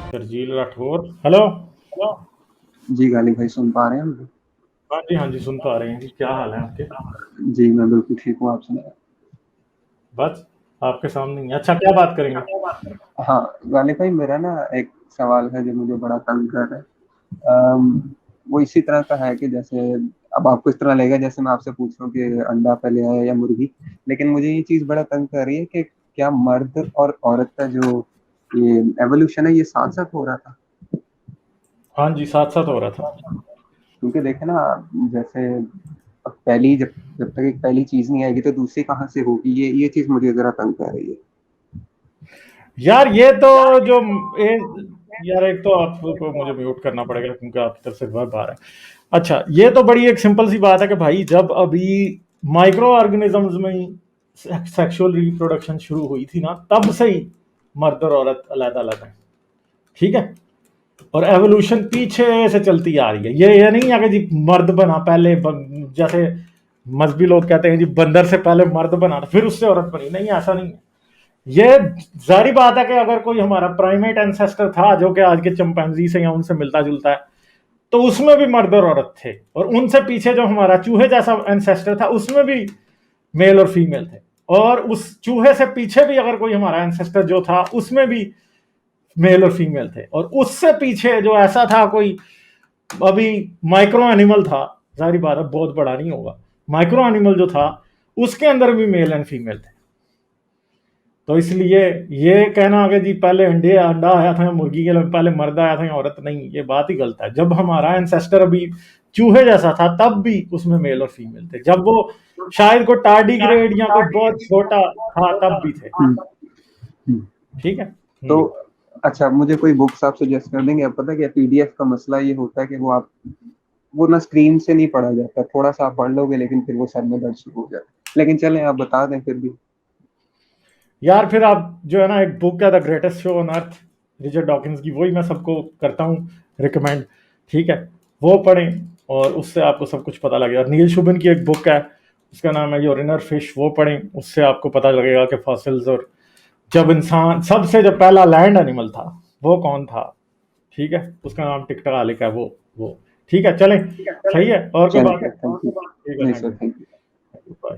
Sharjeel Rathore. Hello. जी गालिब भाई, सुन पा रहे हैं हम? हाँ जी सुन पा रहे हैं जी। क्या हाल है आपके? जी मैं बिल्कुल ठीक हूँ, आप सुनाए? बस आपके सामने ही। अच्छा, क्या बात करेंगे? हाँ गालिब भाई, मेरा ना एक सवाल है जो मुझे बड़ा तंग कर रहा है। वो इसी तरह का है कि जैसे अब आपको इस तरह लगेगा जैसे मैं आपसे पूछ रहा हूँ कि अंडा पहले आया या मुर्गी। लेकिन मुझे ये चीज बड़ा तंग कर रही है कि क्या मर्द और औरत का जो ये एवोल्यूशन है ये साथ साथ हो रहा था? हाँ जी, साथ साथ हो रहा था। क्योंकि देखे ना, जैसे अब पहली जब जब तक एक पहली चीज नहीं आएगी तो दूसरी कहाँ से होगी? ये चीज मुझे जरा तंग कर रही है। यार ये तो जो ए, यार एक तो आपको मुझे म्यूट करना पड़ेगा क्योंकि आपकी तरफ से वर्ब आ रहा है। अच्छा, ये तो बड़ी एक सिंपल सी बात है कि भाई जब अभी माइक्रो ऑर्गेनिजम्स में ही सेक्सुअल रिप्रोडक्शन शुरू हुई थी ना, तब से ही मर्द और औरत अलग अलग है। ठीक है। और एवोल्यूशन पीछे से चलती आ रही है। ये नहीं है कि जी मर्द बना पहले जैसे मजहबी लोग कहते हैं जी बंदर से पहले मर्द बना फिर उससे औरत बनी। नहीं, ऐसा नहीं है। ये जारी बात है कि अगर कोई हमारा प्राइमेट एंसेस्टर था जो कि आज के चिंपैंजी से या उनसे मिलता जुलता है, तो उसमें भी मर्द और औरत थे। और उनसे पीछे जो हमारा चूहे जैसा एंसेस्टर था उसमें भी मेल और फीमेल थे। और उस चूहे से पीछे भी अगर कोई हमारा एंसेस्टर जो था उसमें भी मेल और फीमेल थे। और उससे पीछे जो ऐसा था कोई अभी माइक्रो एनिमल था, जारी बात है बहुत बड़ा नहीं होगा, माइक्रो एनिमल जो था उसके अंदर भी मेल एंड फीमेल थे। तो इसलिए ये कहना कि जी पहले अंडा आया था मुर्गी के पहले मर्द आया था या औरत, नहीं, ये बात ही गलत है। जब हमारा एंसेस्टर अभी चूहे जैसा था तब भी उसमें मेल और फीमेल थे। जब वो शायद कोई टार्डिग्रेड या कोई बहुत छोटा था तब भी थे। हम्म, हम्म। ठीक है। तो अच्छा, मुझे कोई बुक्स आप सजेस्ट कर देंगे? आप पता है कि पीडीएफ का मसला ये होता है कि वो ना स्क्रीन से नहीं पढ़ा जाता, थोड़ा सा आप पढ़ लोगे लेकिन फिर वो सर में दर्द शुरू हो जाता है। लेकिन चलें, आप बता दें फिर भी। यार फिर आप जो है ना, एक बुक है the greatest show on earth, Richard Dawkins की, वही मैं सबको करता हूँ रिकमेंड। ठीक है, वो पढ़ें और उससे आपको सब कुछ पता लगेगा। नील शुबिन की एक बुक है, उसका नाम है योर इनर फिश, वो पढ़ें, उससे आपको पता लगेगा कि फॉसिल्स और जब इंसान सबसे जो पहला लैंड एनिमल था वो कौन था। ठीक है, उसका नाम टिकटॉक है वो। ठीक है, चलें। सही है, और कोई चलें बात है? Sir, thank you. ठीक है, नहीं thank sir, thank you. You, bye.